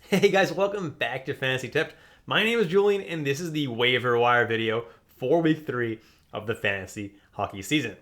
Hey guys, welcome back to Fantasy Tipped. My name is Julian, and this is the waiver wire video for week 3 of the fantasy hockey season.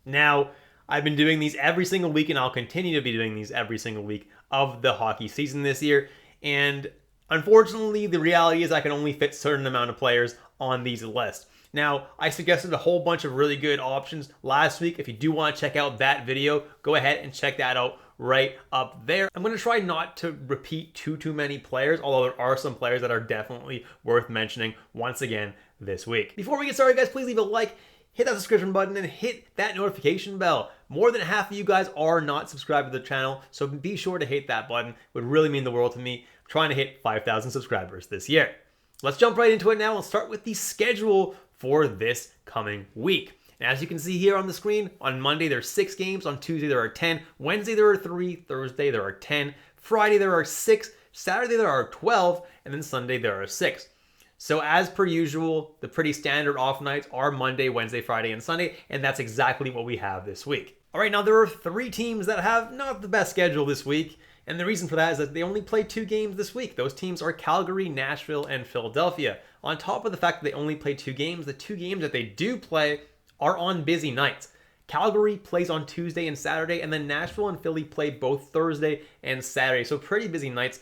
Now, I've been doing these every single week, and I'll continue to be doing these every single week of the hockey season this year. And unfortunately, the reality is I can only fit a certain amount of players on these lists. Now, I suggested a whole bunch of really good options last week. If you do want to check out that video, go ahead and check that out right up there. I'm going to try not to repeat too many players, although there are some players that are definitely worth mentioning once again this week. Before we get started, guys, please leave a like, hit that subscription button, and hit that notification bell. More than half of you guys are not subscribed to the channel, so be sure to hit that button. It would really mean the world to me. I'm trying to hit 5,000 subscribers this year. Let's jump right into it now. We'll start with the schedule for this coming week. And as you can see here on the screen, on Monday there are 6 games, on Tuesday there are 10, Wednesday there are 3, Thursday there are 10, Friday there are 6, Saturday there are 12, and then Sunday there are 6. So as per usual, the pretty standard off nights are Monday, Wednesday, Friday, and Sunday, and that's exactly what we have this week. All right, now there are 3 teams that have not the best schedule this week, and the reason for that is that they only play 2 games this week. Those teams are Calgary, Nashville, and Philadelphia. On top of the fact that they only play 2 games, the 2 games that they do play are on busy nights. Calgary plays on Tuesday and Saturday, and then Nashville and Philly play both Thursday and Saturday. So pretty busy nights.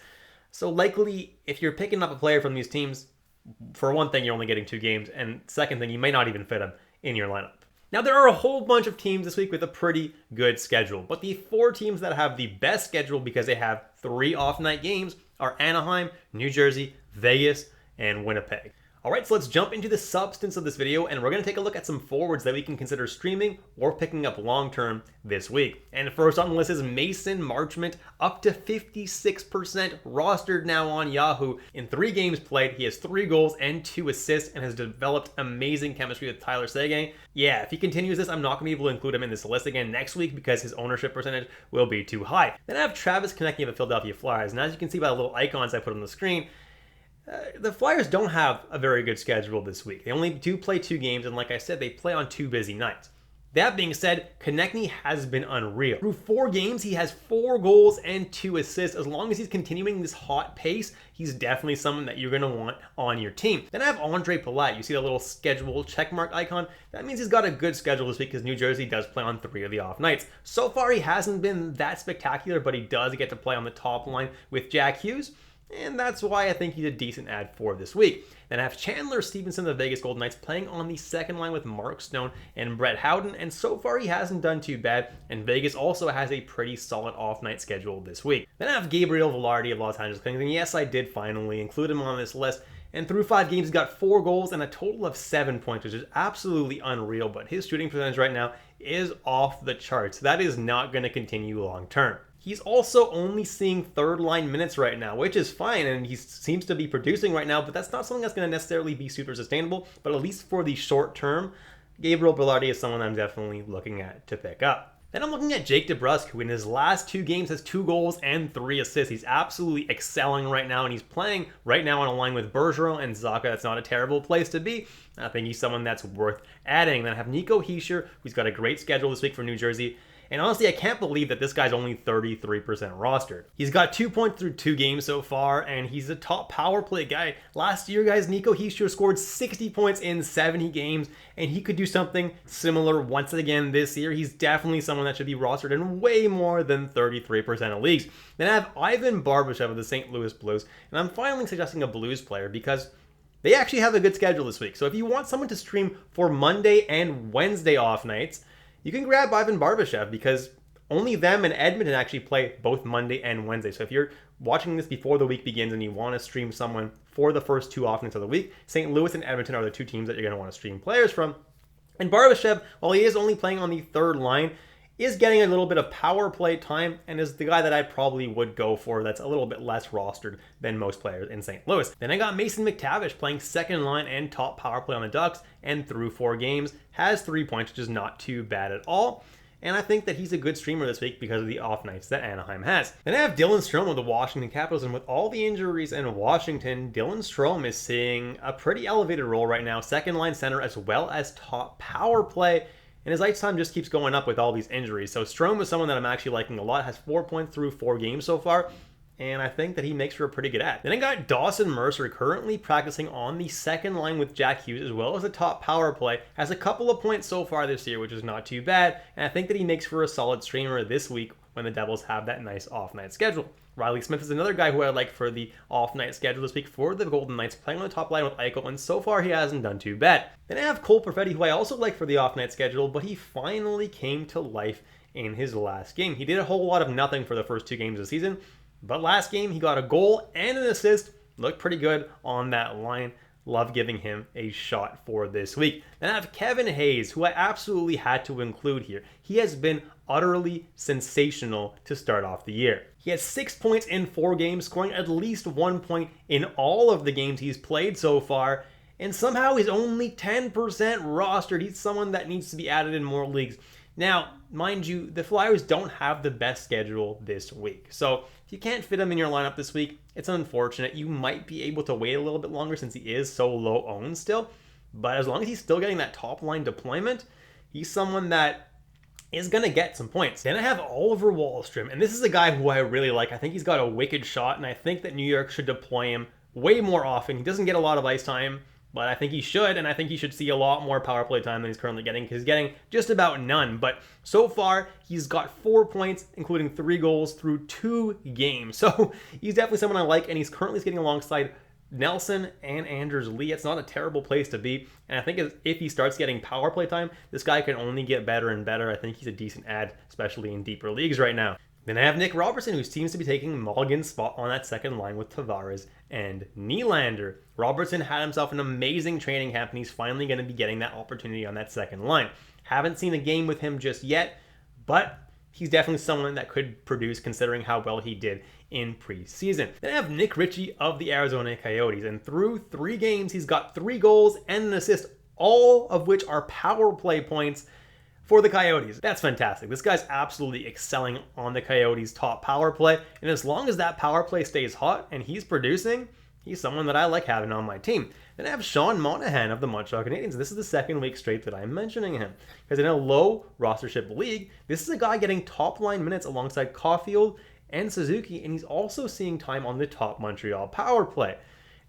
So likely, if you're picking up a player from these teams, for one thing, you're only getting 2 games, and second thing, you may not even fit them in your lineup. Now, there are a whole bunch of teams this week with a pretty good schedule, but the 4 teams that have the best schedule because they have 3 off-night games are Anaheim, New Jersey, Vegas, and Winnipeg. All right, so let's jump into the substance of this video, and we're going to take a look at some forwards that we can consider streaming or picking up long-term this week. And first on the list is Mason Marchment, up to 56% rostered now on Yahoo. In 3 games played, he has 3 goals and 2 assists and has developed amazing chemistry with Tyler Seguin. Yeah, if he continues this, I'm not going to be able to include him in this list again next week because his ownership percentage will be too high. Then I have Travis Konecny of the Philadelphia Flyers, and as you can see by the little icons I put on the screen, the Flyers don't have a very good schedule this week. They only do play 2 games, and like I said, they play on 2 busy nights. That being said, Konecny has been unreal. Through 4 games, he has 4 goals and 2 assists. As long as he's continuing this hot pace, he's definitely someone that you're going to want on your team. Then I have Andre Palat. You see the little schedule checkmark icon? That means he's got a good schedule this week because New Jersey does play on 3 of the off nights. So far, he hasn't been that spectacular, but he does get to play on the top line with Jack Hughes. And that's why I think he's a decent add for this week. Then I have Chandler Stevenson of the Vegas Golden Knights playing on the second line with Mark Stone and Brett Howden, and so far he hasn't done too bad, and Vegas also has a pretty solid off-night schedule this week. Then I have Gabriel Velarde of Los Angeles Kings, and yes, I did finally include him on this list, and through 5 games, he's got 4 goals and a total of 7 points, which is absolutely unreal, but his shooting percentage right now is off the charts. That is not going to continue long term. He's also only seeing third line minutes right now, which is fine, and he seems to be producing right now, but that's not something that's going to necessarily be super sustainable. But at least for the short term, Gabriel Velarde is someone I'm definitely looking at to pick up. Then I'm looking at Jake DeBrusk, who in his last 2 games has 2 goals and 3 assists. He's absolutely excelling right now, and he's playing right now on a line with Bergeron and Zacha. That's not a terrible place to be. I think he's someone that's worth adding. Then I have Nico Hischier, who's got a great schedule this week for New Jersey. And honestly, I can't believe that this guy's only 33% rostered. He's got 2 points through 2 games so far, and he's a top power play guy. Last year, guys, Nico Hischier scored 60 points in 70 games, and he could do something similar once again this year. He's definitely someone that should be rostered in way more than 33% of leagues. Then I have Ivan Barbashev of the St. Louis Blues, and I'm finally suggesting a Blues player because they actually have a good schedule this week. So if you want someone to stream for Monday and Wednesday off nights, you can grab Ivan Barbashev because only them and Edmonton actually play both Monday and Wednesday. So if you're watching this before the week begins and you want to stream someone for the first 2 off nights of the week, St. Louis and Edmonton are the 2 teams that you're going to want to stream players from. And Barbashev, while he is only playing on the third line, is getting a little bit of power play time and is the guy that I probably would go for that's a little bit less rostered than most players in St. Louis. Then I got Mason McTavish playing second line and top power play on the Ducks, and through 4 games has 3 points, which is not too bad at all. And I think that he's a good streamer this week because of the off nights that Anaheim has. Then I have Dylan Strome of the Washington Capitals, and with all the injuries in Washington, Dylan Strome is seeing a pretty elevated role right now, second line center as well as top power play. And his ice time just keeps going up with all these injuries. So Strome is someone that I'm actually liking a lot. Has 4 points through 4 games so far. and I think that he makes for a pretty good ad. Then I got Dawson Mercer, currently practicing on the second line with Jack Hughes as well as the top power play. Has a couple of points so far this year, which is not too bad, and I think that he makes for a solid streamer this week when the Devils have that nice off-night schedule. Riley Smith is another guy who I like for the off-night schedule this week for the Golden Knights, playing on the top line with Eichel, and so far he hasn't done too bad. Then I have Cole Perfetti, who I also like for the off-night schedule, but he finally came to life in his last game. He did a whole lot of nothing for the first 2 games of the season, but last game he got a goal and an assist. Looked pretty good on that line. Love giving him a shot for this week. Then I have Kevin Hayes, who I absolutely had to include here. He has been utterly sensational to start off the year. He has 6 points in 4 games, scoring at least 1 point in all of the games he's played so far, and somehow he's only 10% rostered. He's someone that needs to be added in more leagues. Now, mind you, the Flyers don't have the best schedule this week. So if you can't fit him in your lineup this week, it's unfortunate. You might be able to wait a little bit longer since he is so low owned still. But as long as he's still getting that top line deployment, he's someone that is going to get some points. Then I have Oliver Wahlstrom, and this is a guy who I really like. I think he's got a wicked shot, and I think that New York should deploy him way more often. He doesn't get a lot of ice time, but I think he should, and I think he should see a lot more power play time than he's currently getting, because he's getting just about none. But so far, he's got 4 points, including 3 goals through 2 games. So he's definitely someone I like, and he's currently skating alongside Nelson and Anders Lee. It's not a terrible place to be, and I think if he starts getting power play time, this guy can only get better and better. I think he's a decent ad, especially in deeper leagues right now. Then I have Nick Robertson, who seems to be taking Mulligan's spot on that second line with Tavares and Nylander. Robertson had himself an amazing training camp, and he's finally going to be getting that opportunity on that second line. Haven't seen a game with him just yet, but he's definitely someone that could produce considering how well he did in preseason. Then I have Nick Ritchie of the Arizona Coyotes, and through 3 games, he's got 3 goals and an assist, all of which are power play points for the Coyotes. That's fantastic. This guy's absolutely excelling on the Coyotes' top power play, and as long as that power play stays hot and he's producing, he's someone that I like having on my team. Then I have Sean Monahan of the Montreal Canadiens. This is the second week straight that I'm mentioning him, because in a low rostership league, this is a guy getting top line minutes alongside Caulfield and Suzuki, and he's also seeing time on the top Montreal power play.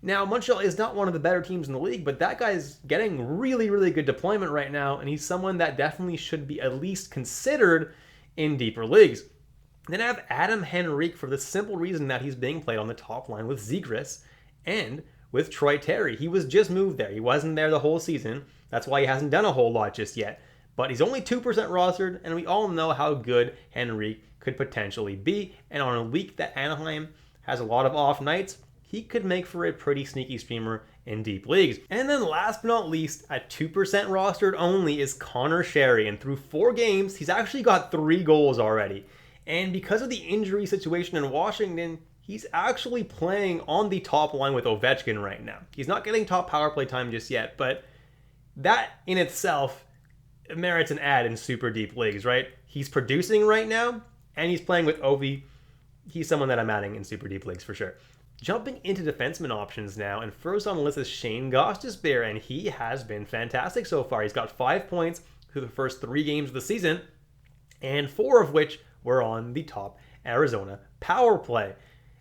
Now, Montreal is not one of the better teams in the league, but that guy's getting really, really good deployment right now, and he's someone that definitely should be at least considered in deeper leagues. Then I have Adam Henrique for the simple reason that he's being played on the top line with Zegras and with Troy Terry. He was just moved there. He wasn't there the whole season. That's why he hasn't done a whole lot just yet. But he's only 2% rostered, and we all know how good Henrique could potentially be. And on a week that Anaheim has a lot of off nights, he could make for a pretty sneaky streamer in deep leagues. And then last but not least, at 2% rostered only, is Connor Sherry. And through 4 games, he's actually got 3 goals already. And because of the injury situation in Washington, he's actually playing on the top line with Ovechkin right now. He's not getting top power play time just yet, but that in itself merits an ad in super deep leagues, right? He's producing right now, and he's playing with Ovi. He's someone that I'm adding in super deep leagues for sure. Jumping into defenseman options now, and first on the list is Shane Gostisbehere, and he has been fantastic so far. He's got 5 points through the first 3 games of the season, and 4 of which were on the top Arizona power play.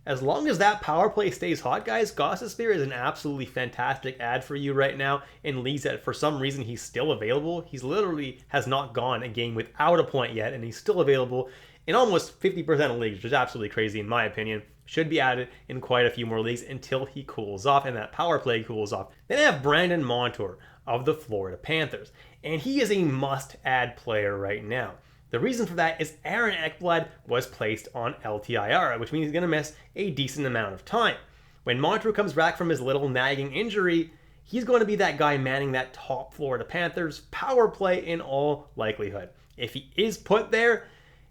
As long as that power play stays hot, guys, Gostisbehere is an absolutely fantastic ad for you right now in leagues that for some reason he's still available. He's literally has not gone a game without a point yet, and he's still available in almost 50% of leagues, which is absolutely crazy in my opinion. Should be added in quite a few more leagues until he cools off and that power play cools off. Then I have Brandon Montour of the Florida Panthers, and he is a must-add player right now. The reason for that is Aaron Ekblad was placed on LTIR, which means he's going to miss a decent amount of time. When Montour comes back from his little nagging injury, he's going to be that guy manning that top Florida Panthers power play in all likelihood. If he is put there,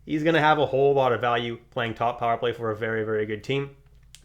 he's going to have a whole lot of value playing top power play for a very, very good team.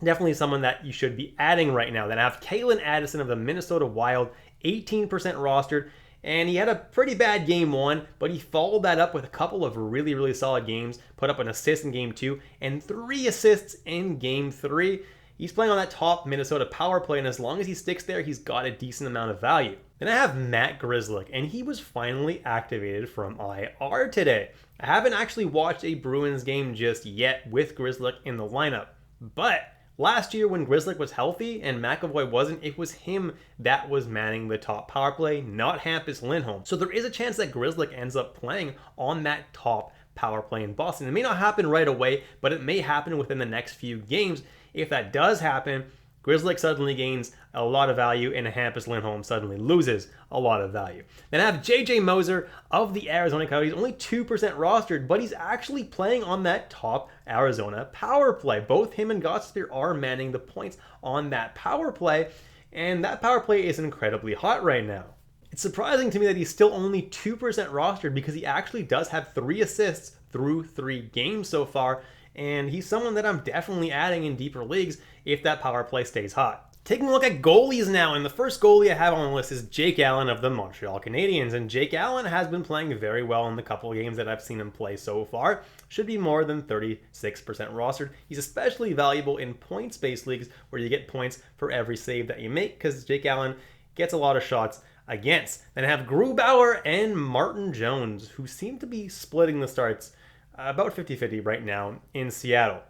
Definitely someone that you should be adding right now. Then I have Kalen Addison of the Minnesota Wild, 18% rostered. And he had a pretty bad game 1, but he followed that up with a couple of really, really solid games. Put up an assist in game 2 and 3 assists in game 3. He's playing on that top Minnesota power play, and as long as he sticks there, he's got a decent amount of value. Then I have Matt Grzelcyk, and he was finally activated from IR today. I haven't actually watched a Bruins game just yet with Grzelcyk in the lineup, But last year when Grzelcyk was healthy and McAvoy wasn't, it was him that was manning the top power play, not Hampus Lindholm. So there is a chance that Grzelcyk ends up playing on that top power play in Boston. It may not happen right away, but it may happen within the next few games. If that does happen, Grzelcyk suddenly gains a lot of value and Hampus Lindholm suddenly loses a lot of value. Then I have JJ Moser of the Arizona Coyotes, only 2% rostered, but he's actually playing on that top Arizona power play. Both him and Gostisbehere are manning the points on that power play, and that power play is incredibly hot right now. It's surprising to me that he's still only 2% rostered because he actually does have 3 assists through 3 games so far, and he's someone that I'm definitely adding in deeper leagues if that power play stays hot. Taking a look at goalies now, and the first goalie I have on the list is Jake Allen of the Montreal Canadiens, and Jake Allen has been playing very well in the couple of games that I've seen him play so far. Should be more than 36% rostered. He's especially valuable in points-based leagues where you get points for every save that you make because Jake Allen gets a lot of shots against. Then I have Grubauer and Martin Jones, who seem to be splitting the starts about 50-50 right now in Seattle.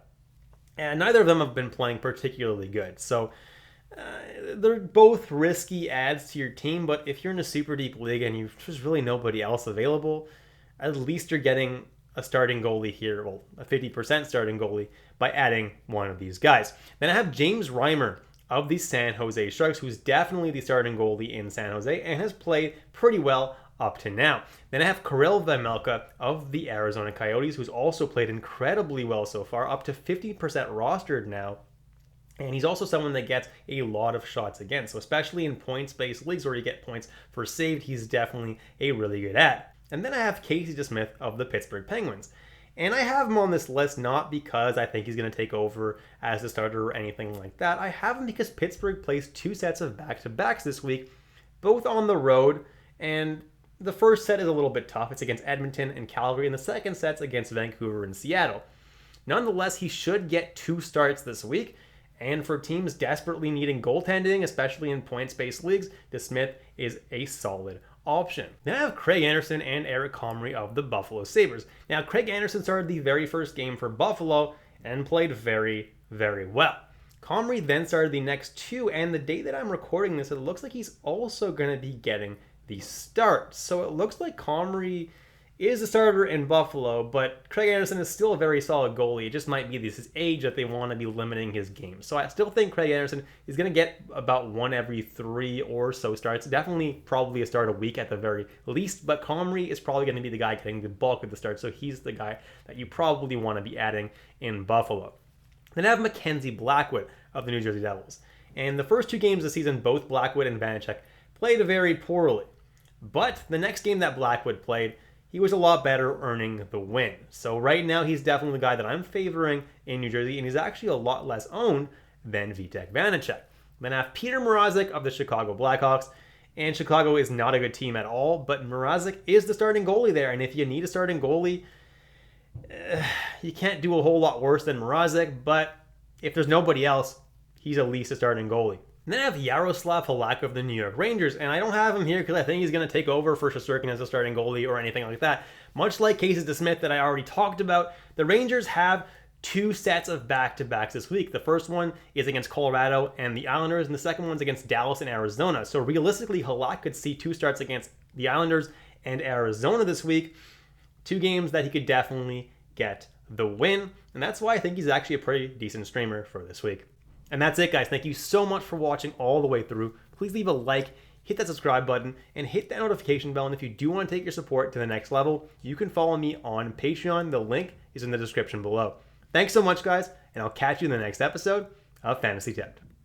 And neither of them have been playing particularly good. So they're both risky adds to your team, but if you're in a super deep league and there's really nobody else available, at least you're getting a starting goalie here, well, a 50% starting goalie, by adding one of these guys. Then I have James Reimer of the San Jose Sharks, who's definitely the starting goalie in San Jose and has played pretty well up to now. Then I have Kirill Vejmelka of the Arizona Coyotes, who's also played incredibly well so far, up to 50% rostered now. And he's also someone that gets a lot of shots against. So especially in points-based leagues where you get points for saved, he's definitely a really good add. And then I have Casey DeSmith of the Pittsburgh Penguins. And I have him on this list not because I think he's going to take over as a starter or anything like that. I have him because Pittsburgh plays 2 sets of back-to-backs this week, both on the road. And the first set is a little bit tough. It's against Edmonton and Calgary, and the second set's against Vancouver and Seattle. Nonetheless, he should get 2 starts this week. And for teams desperately needing goaltending, especially in points-based leagues, DeSmith is a solid option. Then I have Craig Anderson and Eric Comrie of the Buffalo Sabres. Now, Craig Anderson started the very first game for Buffalo and played very, very well. Comrie then started the next 2, and the day that I'm recording this, it looks like he's also going to be getting the start. So it looks like Comrie is a starter in Buffalo, but Craig Anderson is still a very solid goalie. It just might be his age that they want to be limiting his game. So I still think Craig Anderson is going to get about 1 every 3 or so starts. Definitely probably a start a week at the very least, but Comrie is probably going to be the guy getting the bulk of the start, so he's the guy that you probably want to be adding in Buffalo. Then I have Mackenzie Blackwood of the New Jersey Devils. And the first 2 games of the season, both Blackwood and Vanacek played very poorly. But the next game that Blackwood played, he was a lot better, earning the win. So right now, he's definitely the guy that I'm favoring in New Jersey, and he's actually a lot less owned than Vitek Vanacek. Then I have Peter Mrazek of the Chicago Blackhawks, and Chicago is not a good team at all, but Mrazek is the starting goalie there, and if you need a starting goalie, you can't do a whole lot worse than Mrazek, but if there's nobody else, he's at least a starting goalie. And then I have Yaroslav Halak of the New York Rangers, and I don't have him here because I think he's going to take over for Shesterkin as a starting goalie or anything like that. Much like Casey DeSmith that I already talked about, the Rangers have 2 sets of back-to-backs this week. The first one is against Colorado and the Islanders, and the second one's against Dallas and Arizona. So realistically, Halak could see 2 starts against the Islanders and Arizona this week. 2 games that he could definitely get the win, and that's why I think he's actually a pretty decent streamer for this week. And that's it, guys. Thank you so much for watching all the way through. Please leave a like, hit that subscribe button, and hit that notification bell. And if you do want to take your support to the next level, you can follow me on Patreon. The link is in the description below. Thanks so much, guys, and I'll catch you in the next episode of Fantasy Tipped.